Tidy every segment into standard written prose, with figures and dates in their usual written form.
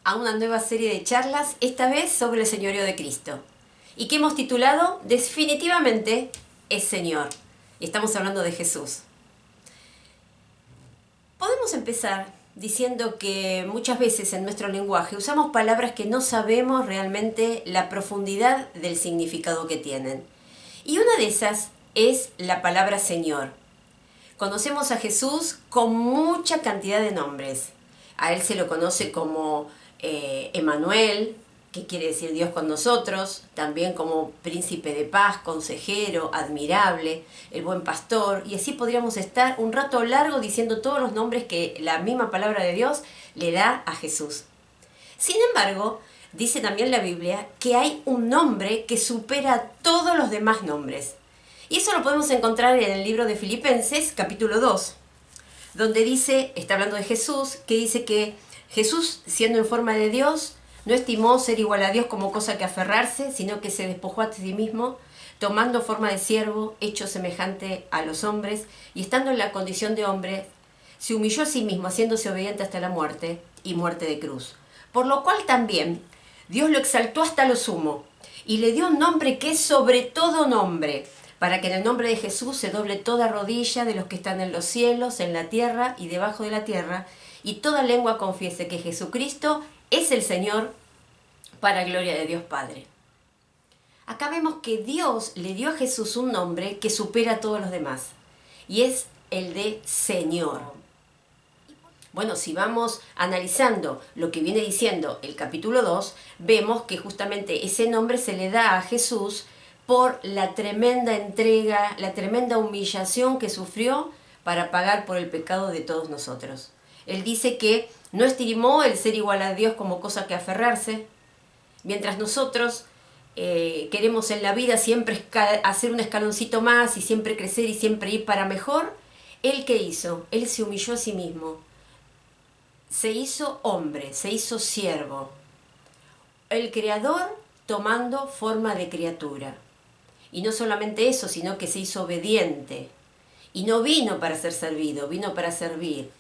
a una nueva serie de charlas, esta vez sobre el señorío de Cristo, y que hemos titulado Definitivamente es Señor. Y estamos hablando de Jesús. Podemos empezar diciendo que muchas veces en nuestro lenguaje usamos palabras que no sabemos realmente la profundidad del significado que tienen. Y una de esas es la palabra Señor. Conocemos a Jesús con mucha cantidad de nombres. A Él se lo conoce como Emmanuel, que quiere decir Dios con nosotros, también como Príncipe de Paz, Consejero, Admirable, el Buen Pastor, y así podríamos estar un rato largo diciendo todos los nombres que la misma palabra de Dios le da a Jesús. Sin embargo, dice también la Biblia que hay un nombre que supera todos los demás nombres. Y eso lo podemos encontrar en el libro de Filipenses, capítulo 2, donde dice, está hablando de Jesús, que dice que Jesús, siendo en forma de Dios, no estimó ser igual a Dios como cosa que aferrarse, sino que se despojó a sí mismo, tomando forma de siervo, hecho semejante a los hombres, y estando en la condición de hombre, se humilló a sí mismo, haciéndose obediente hasta la muerte, y muerte de cruz. Por lo cual también Dios lo exaltó hasta lo sumo, y le dio un nombre que es sobre todo nombre, para que en el nombre de Jesús se doble toda rodilla de los que están en los cielos, en la tierra y debajo de la tierra, y toda lengua confiese que Jesucristo es el Señor, para gloria de Dios Padre. Acá vemos que Dios le dio a Jesús un nombre que supera a todos los demás, y es el de Señor. Bueno, si vamos analizando lo que viene diciendo el capítulo 2, vemos que justamente ese nombre se le da a Jesús por la tremenda entrega, la tremenda humillación que sufrió para pagar por el pecado de todos nosotros. Él dice que no estimó el ser igual a Dios como cosa que aferrarse, mientras nosotros queremos en la vida siempre hacer un escaloncito más y siempre crecer y siempre ir para mejor. ¿Él qué hizo? Él se humilló a sí mismo, se hizo hombre, se hizo siervo, el Creador tomando forma de criatura. Y no solamente eso, sino que se hizo obediente. Y no vino para ser servido, vino para servir.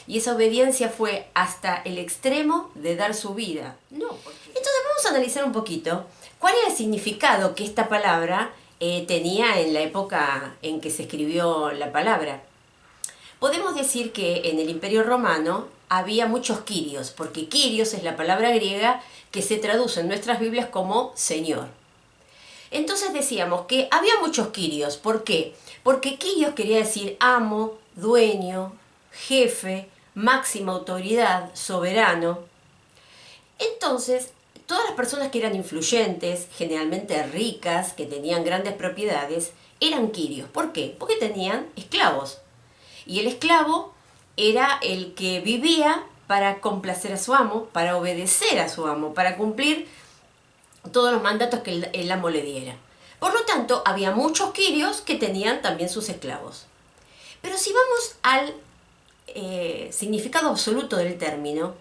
Y esa obediencia fue hasta el extremo de dar su vida. Entonces vamos a analizar un poquito cuál era el significado que esta palabra tenía en la época en que se escribió la palabra. Podemos decir que en el Imperio Romano había muchos quirios, porque quirios es la palabra griega que se traduce en nuestras Biblias como Señor. Entonces decíamos que había muchos quirios. ¿Por qué? Porque quirios quería decir amo, dueño, jefe, máxima autoridad, soberano. Entonces, todas las personas que eran influyentes, generalmente ricas, que tenían grandes propiedades, eran quirios. ¿Por qué? Porque tenían esclavos. Y el esclavo era el que vivía para complacer a su amo, para obedecer a su amo, para cumplir todos los mandatos que el amo le diera. Por lo tanto, había muchos quirios que tenían también sus esclavos. Pero si vamos al significado absoluto del término,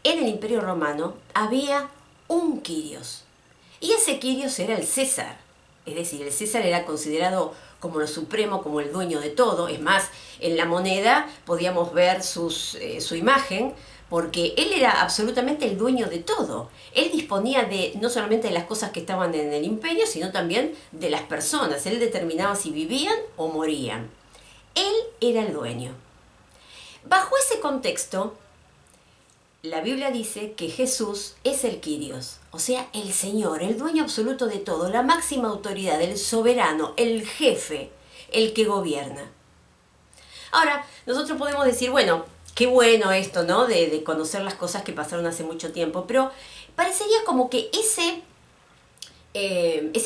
en el Imperio Romano había un quirios. Y ese quirios era el César. Es decir, el César era considerado como lo supremo, como el dueño de todo. Es más, en la moneda podíamos ver su imagen, porque él era absolutamente el dueño de todo. Él disponía de no solamente de las cosas que estaban en el imperio, sino también de las personas. Él determinaba si vivían o morían. Él era el dueño. Bajo ese contexto, la Biblia dice que Jesús es el Kyrios, o sea, el Señor, el dueño absoluto de todo, la máxima autoridad, el soberano, el jefe, el que gobierna. Ahora, nosotros podemos decir, bueno, qué bueno esto, ¿no? De conocer las cosas que pasaron hace mucho tiempo, pero parecería como que ese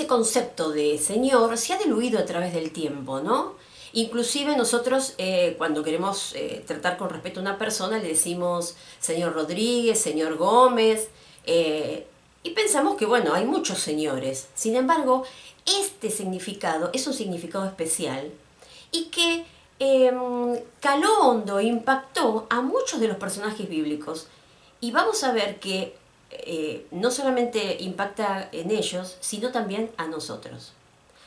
concepto de Señor se ha diluido a través del tiempo, ¿no? Inclusive nosotros cuando queremos tratar con respeto a una persona le decimos señor Rodríguez, señor Gómez, y pensamos que bueno, hay muchos señores. Sin embargo, este significado es un significado especial y que caló hondo, impactó a muchos de los personajes bíblicos. Y vamos a ver que no solamente impacta en ellos, sino también a nosotros.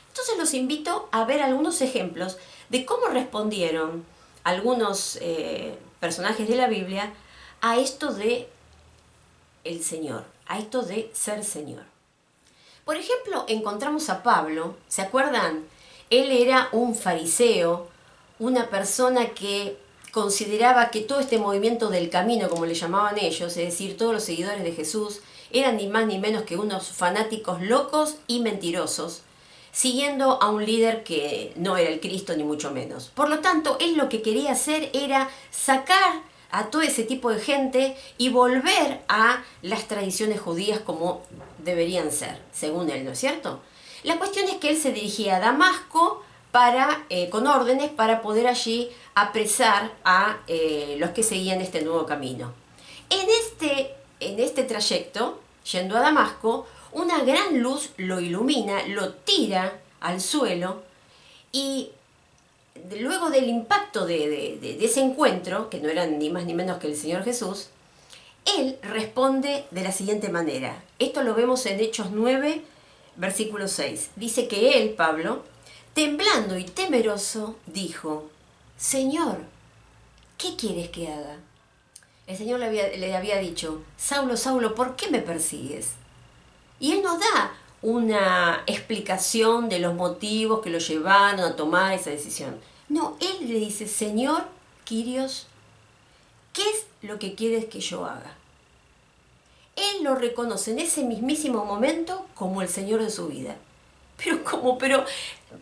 Entonces los invito a ver algunos ejemplos de cómo respondieron algunos personajes de la Biblia a esto de el Señor, a esto de ser Señor. Por ejemplo, encontramos a Pablo, ¿se acuerdan? Él era un fariseo, una persona que consideraba que todo este movimiento del camino, como le llamaban ellos, es decir, todos los seguidores de Jesús, eran ni más ni menos que unos fanáticos locos y mentirosos, siguiendo a un líder que no era el Cristo ni mucho menos. Por lo tanto, él lo que quería hacer era sacar a todo ese tipo de gente y volver a las tradiciones judías como deberían ser, según él, ¿no es cierto? La cuestión es que él se dirigía a Damasco con órdenes para poder allí apresar a los que seguían este nuevo camino. En este trayecto, yendo a Damasco, una gran luz lo ilumina, lo tira al suelo y luego del impacto de ese encuentro, que no era ni más ni menos que el Señor Jesús, él responde de la siguiente manera. Esto lo vemos en Hechos 9, versículo 6. Dice que él, Pablo, temblando y temeroso, dijo: Señor, ¿qué quieres que haga? El Señor le había dicho: Saulo, Saulo, ¿por qué me persigues? Y él nos da una explicación de los motivos que lo llevaron a tomar esa decisión. No, él le dice: Señor Kyrios, ¿qué es lo que quieres que yo haga? Él lo reconoce en ese mismísimo momento como el Señor de su vida.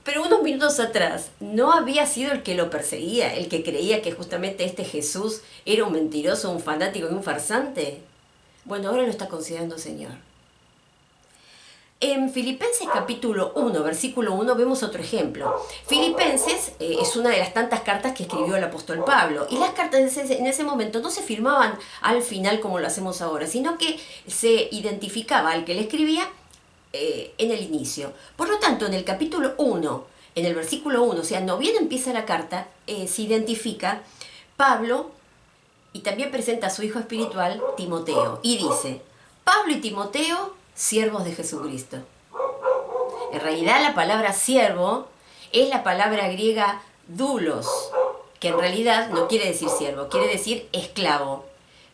Pero unos minutos atrás, ¿no había sido el que lo perseguía, el que creía que justamente este Jesús era un mentiroso, un fanático y un farsante? Bueno, ahora lo está considerando Señor. En Filipenses capítulo 1, versículo 1, vemos otro ejemplo. Filipenses es una de las tantas cartas que escribió el apóstol Pablo. Y las cartas en ese momento no se firmaban al final como lo hacemos ahora, sino que se identificaba al que le escribía en el inicio. Por lo tanto, en el capítulo 1, en el versículo 1, o sea, no bien empieza la carta, se identifica Pablo y también presenta a su hijo espiritual, Timoteo. Y dice: Pablo y Timoteo, siervos de Jesucristo. En realidad la palabra siervo es la palabra griega doulos, que en realidad no quiere decir siervo, quiere decir esclavo,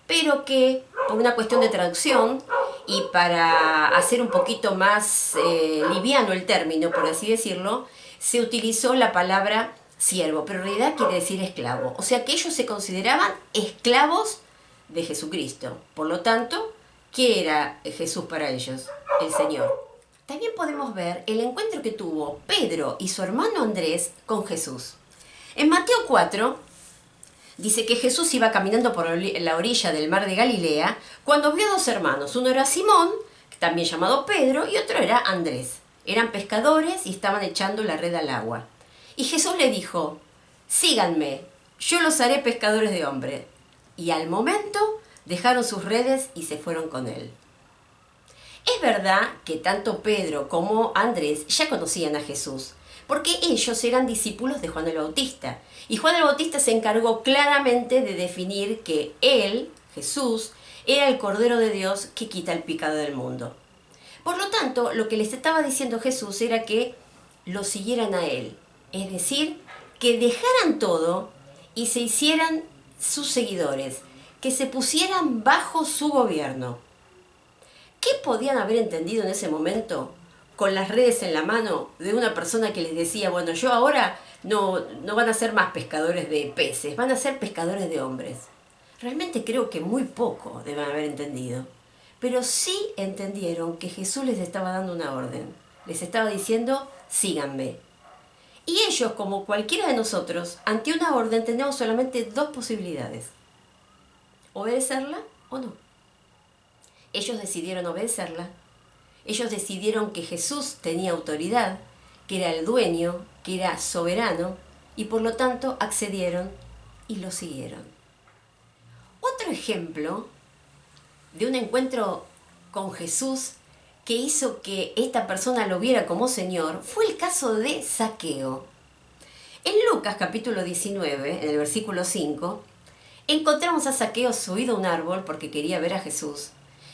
pero que por una cuestión de traducción y para hacer un poquito más liviano el término, por así decirlo, se utilizó la palabra siervo, pero en realidad quiere decir esclavo. O sea que ellos se consideraban esclavos de Jesucristo. Por lo tanto, ¿qué era Jesús para ellos? El Señor. También podemos ver el encuentro que tuvo Pedro y su hermano Andrés con Jesús. En Mateo 4 dice que Jesús iba caminando por la orilla del mar de Galilea cuando vio a dos hermanos. Uno era Simón, también llamado Pedro, y otro era Andrés. Eran pescadores y estaban echando la red al agua. Y Jesús le dijo: síganme, yo los haré pescadores de hombres. Y al momento dejaron sus redes y se fueron con él. Es verdad que tanto Pedro como Andrés ya conocían a Jesús, porque ellos eran discípulos de Juan el Bautista. Y Juan el Bautista se encargó claramente de definir que él, Jesús, era el Cordero de Dios que quita el pecado del mundo. Por lo tanto, lo que les estaba diciendo Jesús era que lo siguieran a él. Es decir, que dejaran todo y se hicieran sus seguidores, que se pusieran bajo su gobierno. ¿Qué podían haber entendido en ese momento con las redes en la mano de una persona que les decía: bueno, yo ahora no van a ser más pescadores de peces, van a ser pescadores de hombres? Realmente creo que muy poco deben haber entendido. Pero sí entendieron que Jesús les estaba dando una orden. Les estaba diciendo: síganme. Y ellos, como cualquiera de nosotros, ante una orden tenemos solamente dos posibilidades: obedecerla o no. Ellos decidieron obedecerla. Ellos decidieron que Jesús tenía autoridad, que era el dueño, que era soberano, y por lo tanto accedieron y lo siguieron. Otro ejemplo de un encuentro con Jesús que hizo que esta persona lo viera como Señor fue el caso de Zaqueo. En Lucas capítulo 19, en el versículo 5, encontramos a Zaqueo subido a un árbol porque quería ver a Jesús.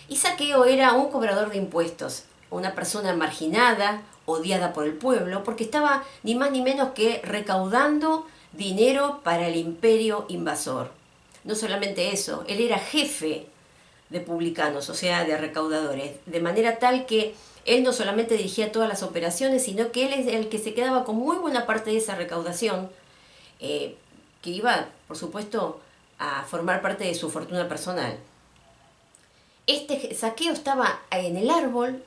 Y Zaqueo era un cobrador de impuestos, una persona marginada, odiada por el pueblo, porque estaba ni más ni menos que recaudando dinero para el imperio invasor. No solamente eso, él era jefe de publicanos, o sea, de recaudadores, de manera tal que él no solamente dirigía todas las operaciones, sino que él es el que se quedaba con muy buena parte de esa recaudación, que iba, por supuesto, a formar parte de su fortuna personal. Este Zaqueo estaba en el árbol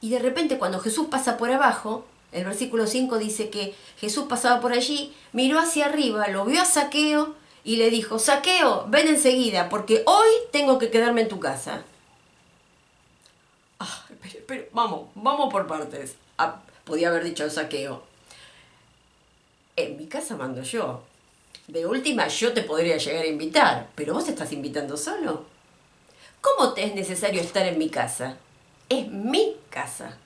y de repente cuando Jesús pasa por abajo, el versículo 5 dice que Jesús pasaba por allí, miró hacia arriba, lo vio a Zaqueo y le dijo, Zaqueo, ven enseguida, porque hoy tengo que quedarme en tu casa. Ah, pero vamos por partes. Ah, podía haber dicho Zaqueo, en mi casa mando yo. De última yo te podría llegar a invitar, pero vos te estás invitando solo. ¿Cómo te es necesario estar en mi casa? Es mi casa.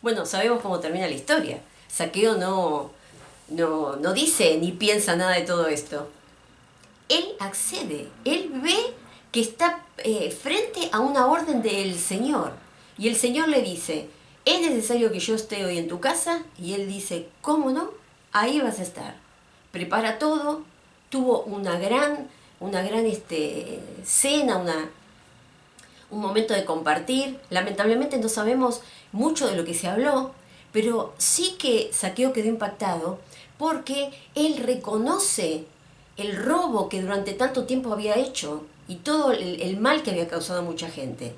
Bueno, sabemos cómo termina la historia. Zaqueo no dice ni piensa nada de todo esto. Él accede, él ve que está frente a una orden del Señor. Y el Señor le dice, ¿es necesario que yo esté hoy en tu casa? Y él dice, ¿cómo no? Ahí vas a estar. Prepara todo, tuvo una gran cena, un momento de compartir. Lamentablemente no sabemos mucho de lo que se habló, pero sí que Zaqueo quedó impactado porque él reconoce el robo que durante tanto tiempo había hecho y todo el mal que había causado a mucha gente.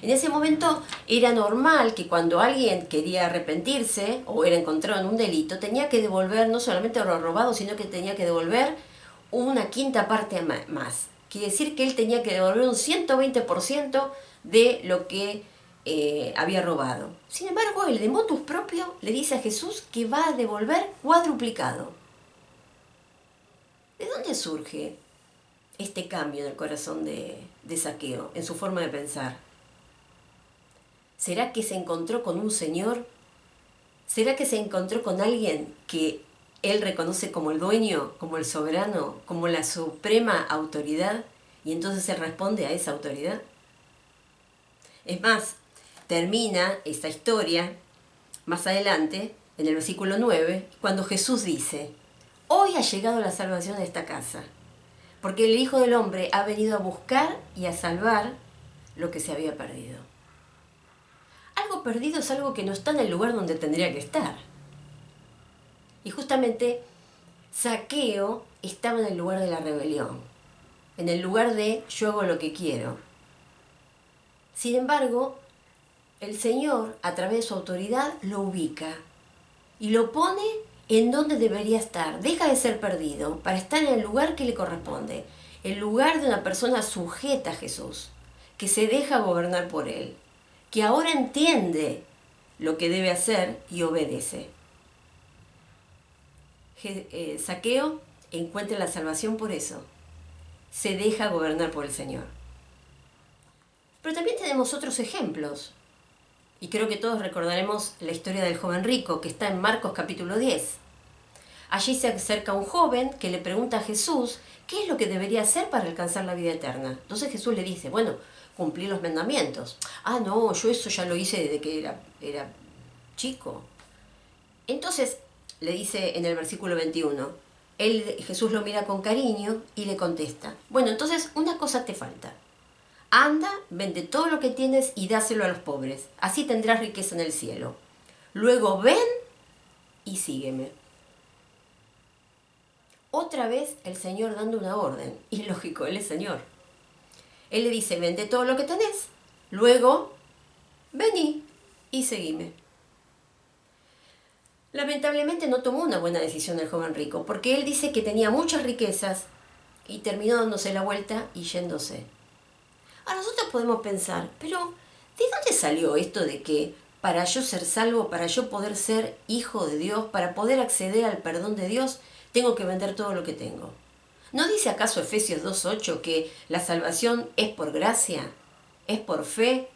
En ese momento era normal que cuando alguien quería arrepentirse o era encontrado en un delito, tenía que devolver no solamente lo robado, sino que tenía que devolver una quinta parte más. Quiere decir que él tenía que devolver un 120% de lo que había robado. Sin embargo, él de motus propio le dice a Jesús que va a devolver cuadruplicado. ¿De dónde surge este cambio en el corazón de Zaqueo, en su forma de pensar? ¿Será que se encontró con un Señor? ¿Será que se encontró con alguien que él reconoce como el dueño, como el soberano, como la suprema autoridad? Y entonces él responde a esa autoridad. Es más, termina esta historia más adelante, en el versículo 9, cuando Jesús dice, hoy ha llegado la salvación de esta casa, porque el Hijo del Hombre ha venido a buscar y a salvar lo que se había perdido. Algo perdido es algo que no está en el lugar donde tendría que estar. Y justamente Zaqueo estaba en el lugar de la rebelión, en el lugar de yo hago lo que quiero. Sin embargo, el Señor, a través de su autoridad, lo ubica y lo pone en donde debería estar. Deja de ser perdido para estar en el lugar que le corresponde, el lugar de una persona sujeta a Jesús, que se deja gobernar por Él, que ahora entiende lo que debe hacer y obedece. Zaqueo encuentra la salvación por eso. Se deja gobernar por el Señor. Pero también tenemos otros ejemplos. Y creo que todos recordaremos la historia del joven rico, que está en Marcos capítulo 10. Allí se acerca un joven que le pregunta a Jesús qué es lo que debería hacer para alcanzar la vida eterna. Entonces Jesús le dice, bueno, cumplir los mandamientos. Ah, no, yo eso ya lo hice desde que era chico. Entonces le dice en el versículo 21, Jesús lo mira con cariño y le contesta, bueno, entonces una cosa te falta. Anda, vende todo lo que tienes y dáselo a los pobres. Así tendrás riqueza en el cielo. Luego ven y sígueme. Otra vez el Señor dando una orden. Y lógico, Él es Señor. Él le dice, vende todo lo que tenés. Luego, vení y seguime. Lamentablemente no tomó una buena decisión el joven rico, porque él dice que tenía muchas riquezas y terminó dándose la vuelta y yéndose. A nosotros podemos pensar, pero ¿de dónde salió esto de que para yo ser salvo, para yo poder ser hijo de Dios, para poder acceder al perdón de Dios, tengo que vender todo lo que tengo? ¿No dice acaso Efesios 2:8 que la salvación es por gracia, es por fe,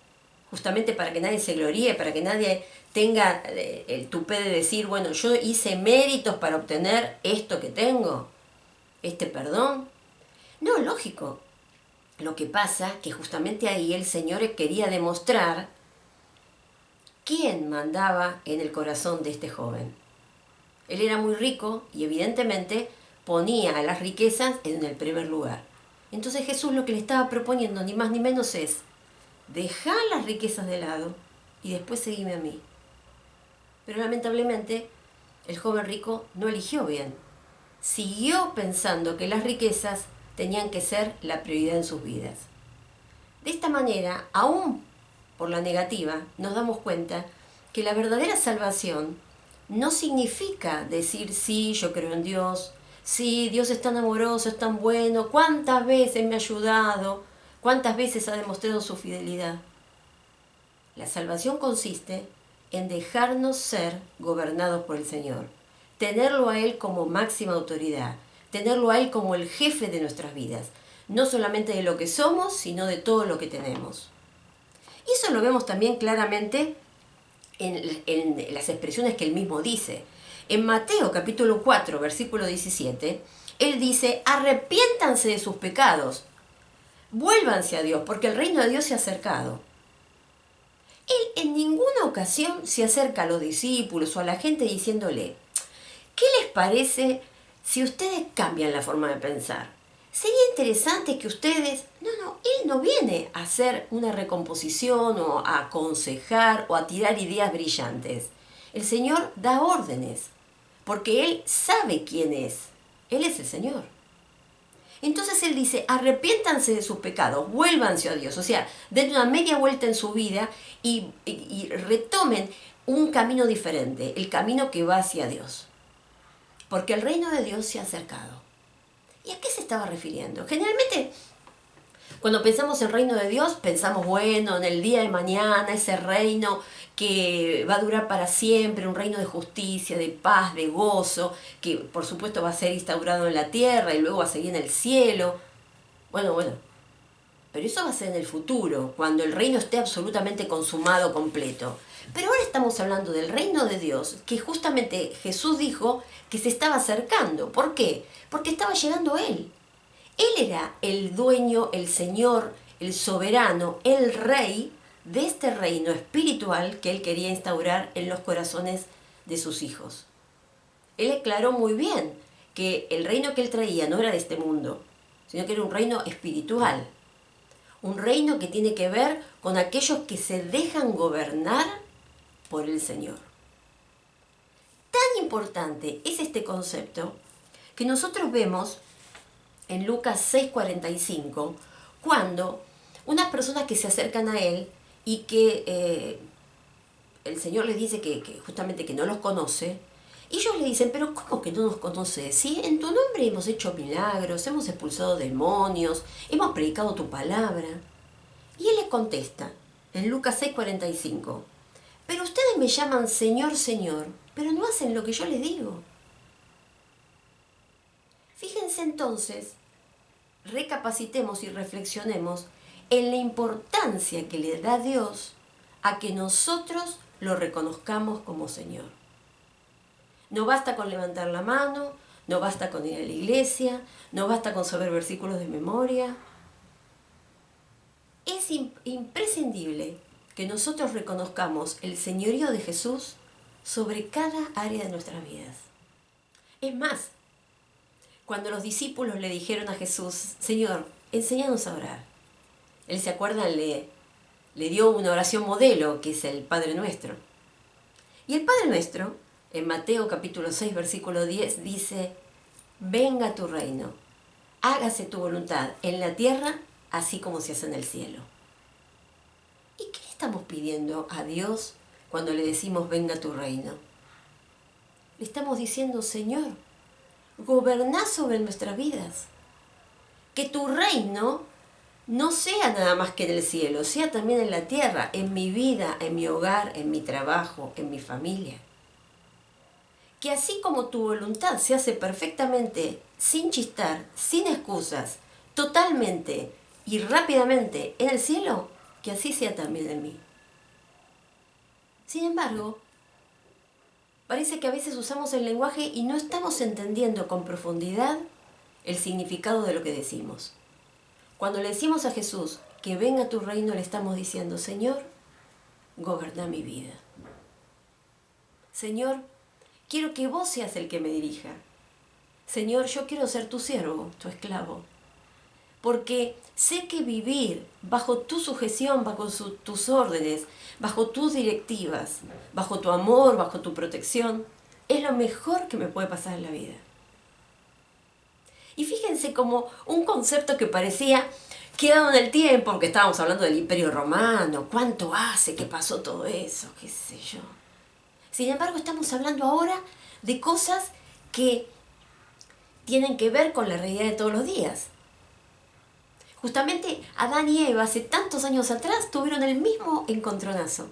justamente para que nadie se gloríe, para que nadie tenga el tupé de decir, bueno, yo hice méritos para obtener esto que tengo, este perdón? No, lógico. Lo que pasa que justamente ahí el Señor quería demostrar quién mandaba en el corazón de este joven. Él era muy rico y evidentemente ponía a las riquezas en el primer lugar. Entonces Jesús lo que le estaba proponiendo, ni más ni menos, es: dejá las riquezas de lado y después seguime a mí. Pero lamentablemente el joven rico no eligió bien. Siguió pensando que las riquezas tenían que ser la prioridad en sus vidas. De esta manera, aún por la negativa, nos damos cuenta que la verdadera salvación no significa decir: sí, yo creo en Dios, sí, Dios es tan amoroso, es tan bueno, cuántas veces me ha ayudado, cuántas veces ha demostrado su fidelidad. La salvación consiste en dejarnos ser gobernados por el Señor, tenerlo a Él como máxima autoridad, tenerlo a Él como el jefe de nuestras vidas, no solamente de lo que somos, sino de todo lo que tenemos. Y eso lo vemos también claramente en las expresiones que Él mismo dice. En Mateo capítulo 4, versículo 17, Él dice: arrepiéntanse de sus pecados, vuélvanse a Dios, porque el reino de Dios se ha acercado. Él en ninguna ocasión se acerca a los discípulos o a la gente diciéndole: ¿qué les parece si ustedes cambian la forma de pensar? Sería interesante que ustedes... No, él no viene a hacer una recomposición o a aconsejar o a tirar ideas brillantes. El Señor da órdenes, porque Él sabe quién es. Él es el Señor. Entonces Él dice: arrepiéntanse de sus pecados, vuélvanse a Dios. O sea, den una media vuelta en su vida y retomen un camino diferente, el camino que va hacia Dios. Porque el reino de Dios se ha acercado. ¿Y a qué se estaba refiriendo? Generalmente, cuando pensamos en reino de Dios, pensamos, bueno, en el día de mañana, ese reino que va a durar para siempre, un reino de justicia, de paz, de gozo, que por supuesto va a ser instaurado en la tierra y luego va a seguir en el cielo. Bueno, pero eso va a ser en el futuro, cuando el reino esté absolutamente consumado, completo. Pero ahora estamos hablando del reino de Dios, que justamente Jesús dijo que se estaba acercando. ¿Por qué? Porque estaba llegando Él. Él era el dueño, el Señor, el soberano, el rey de este reino espiritual que Él quería instaurar en los corazones de sus hijos. Él declaró muy bien que el reino que Él traía no era de este mundo, sino que era un reino espiritual. Un reino que tiene que ver con aquellos que se dejan gobernar por el Señor. Tan importante es este concepto que nosotros vemos en Lucas 6:45, cuando unas personas que se acercan a Él y que el Señor les dice que justamente que no los conoce, y ellos le dicen: pero ¿cómo que no nos conoces? ¿Sí? En tu nombre hemos hecho milagros, hemos expulsado demonios, hemos predicado tu palabra. Y Él les contesta en Lucas 6:45: pero ustedes me llaman Señor, Señor, pero no hacen lo que yo les digo. Fíjense entonces, recapacitemos y reflexionemos en la importancia que le da Dios a que nosotros lo reconozcamos como Señor. No basta con levantar la mano, no basta con ir a la iglesia, no basta con saber versículos de memoria. Es imprescindible que nosotros reconozcamos el señorío de Jesús sobre cada área de nuestras vidas. Es más, cuando los discípulos le dijeron a Jesús: Señor, enséñanos a orar, Él, ¿se acuerdan? Le dio una oración modelo, que es el Padre Nuestro. Y el Padre Nuestro, en Mateo capítulo 6, versículo 10, dice: venga tu reino, hágase tu voluntad en la tierra, así como se hace en el cielo. ¿Y qué le estamos pidiendo a Dios cuando le decimos: venga tu reino? Le estamos diciendo: Señor, goberná sobre nuestras vidas. Que tu reino no sea nada más que en el cielo, sea también en la tierra, en mi vida, en mi hogar, en mi trabajo, en mi familia. Que así como tu voluntad se hace perfectamente, sin chistar, sin excusas, totalmente y rápidamente en el cielo, que así sea también en mí. Sin embargo, parece que a veces usamos el lenguaje y no estamos entendiendo con profundidad el significado de lo que decimos. Cuando le decimos a Jesús que venga tu reino, le estamos diciendo: Señor, goberna mi vida. Señor, quiero que vos seas el que me dirija. Señor, yo quiero ser tu siervo, tu esclavo. porque sé que vivir bajo tu sujeción, bajo tus órdenes, bajo tus directivas, bajo tu amor, bajo tu protección, es lo mejor que me puede pasar en la vida. Y fíjense como un concepto que parecía quedado en el tiempo, porque estábamos hablando del Imperio Romano, cuánto hace que pasó todo eso, qué sé yo. Sin embargo, estamos hablando ahora de cosas que tienen que ver con la realidad de todos los días. Justamente Adán y Eva hace tantos años atrás tuvieron el mismo encontronazo.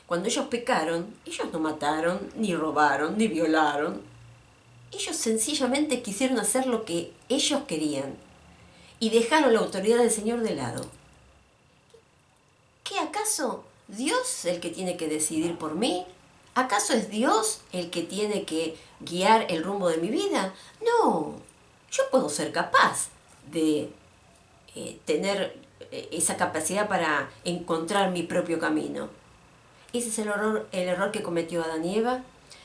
Cuando ellos pecaron, ellos no mataron, ni robaron, ni violaron. Ellos sencillamente quisieron hacer lo que ellos querían y dejaron la autoridad del Señor de lado. ¿Qué acaso Dios es el que tiene que decidir por mí? ¿Acaso es Dios el que tiene que guiar el rumbo de mi vida? No, yo puedo ser capaz de tener esa capacidad para encontrar mi propio camino. Ese es el error que cometió Adán y Eva,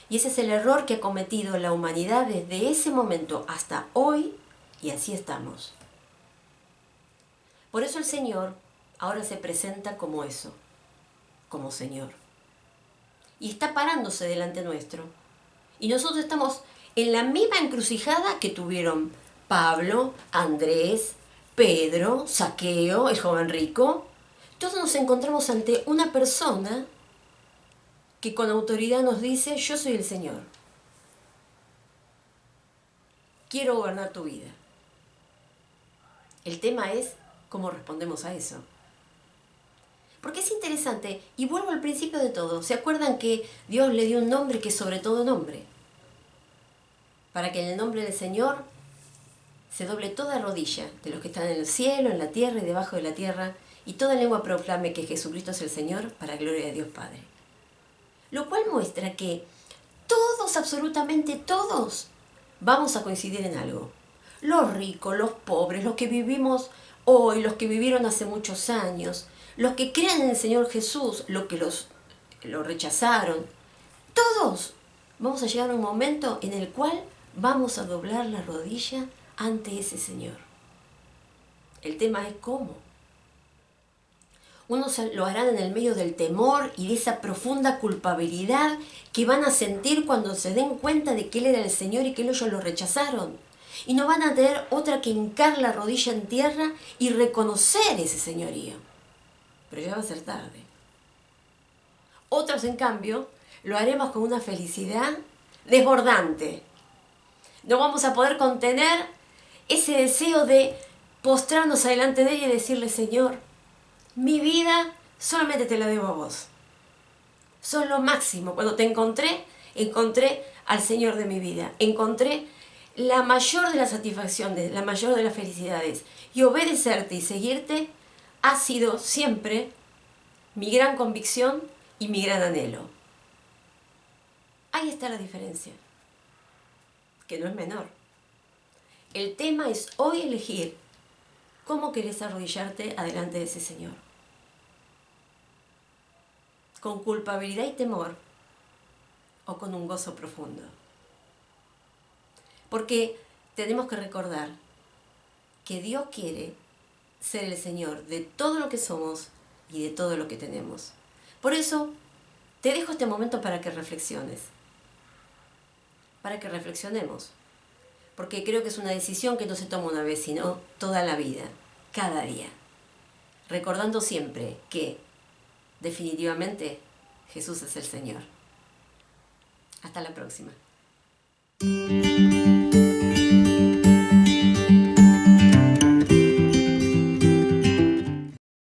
y ese es el error que ha cometido la humanidad desde ese momento hasta hoy, y así estamos. Por eso el Señor ahora se presenta como eso, como Señor. Y está parándose delante nuestro. Y nosotros estamos en la misma encrucijada que tuvieron Pablo, Andrés, Pedro, Zaqueo, el joven rico. Todos nos encontramos ante una persona que con autoridad nos dice: yo soy el Señor. Quiero gobernar tu vida. El tema es cómo respondemos a eso. Porque es interesante, y vuelvo al principio de todo. ¿Se acuerdan que Dios le dio un nombre que es sobre todo nombre? Para que en el nombre del Señor se doble toda rodilla de los que están en el cielo, en la tierra y debajo de la tierra, y toda lengua proclame que Jesucristo es el Señor, para gloria de Dios Padre. Lo cual muestra que todos, absolutamente todos, vamos a coincidir en algo. Los ricos, los pobres, los que vivimos hoy, los que vivieron hace muchos años, los que creen en el Señor Jesús, los que lo rechazaron, todos vamos a llegar a un momento en el cual vamos a doblar la rodilla ante ese Señor. El tema es cómo. Unos lo harán en el medio del temor y de esa profunda culpabilidad que van a sentir cuando se den cuenta de que Él era el Señor y que ellos lo rechazaron. Y no van a tener otra que hincar la rodilla en tierra y reconocer ese señorío. Pero ya va a ser tarde. Otros, en cambio, lo haremos con una felicidad desbordante. No vamos a poder contener ese deseo de postrarnos delante de Él y decirle: Señor, mi vida solamente te la debo a vos. Sos lo máximo. Cuando te encontré al Señor de mi vida. Encontré la mayor de las satisfacciones, la mayor de las felicidades. Y obedecerte y seguirte ha sido siempre mi gran convicción y mi gran anhelo. Ahí está la diferencia, que no es menor. El tema es hoy elegir cómo querés arrodillarte adelante de ese Señor. ¿Con culpabilidad y temor o con un gozo profundo? Porque tenemos que recordar que Dios quiere ser el Señor de todo lo que somos y de todo lo que tenemos. Por eso te dejo este momento para que reflexiones, para que reflexionemos, porque creo que es una decisión que no se toma una vez, sino toda la vida, cada día, recordando siempre que definitivamente Jesús es el Señor. Hasta la próxima.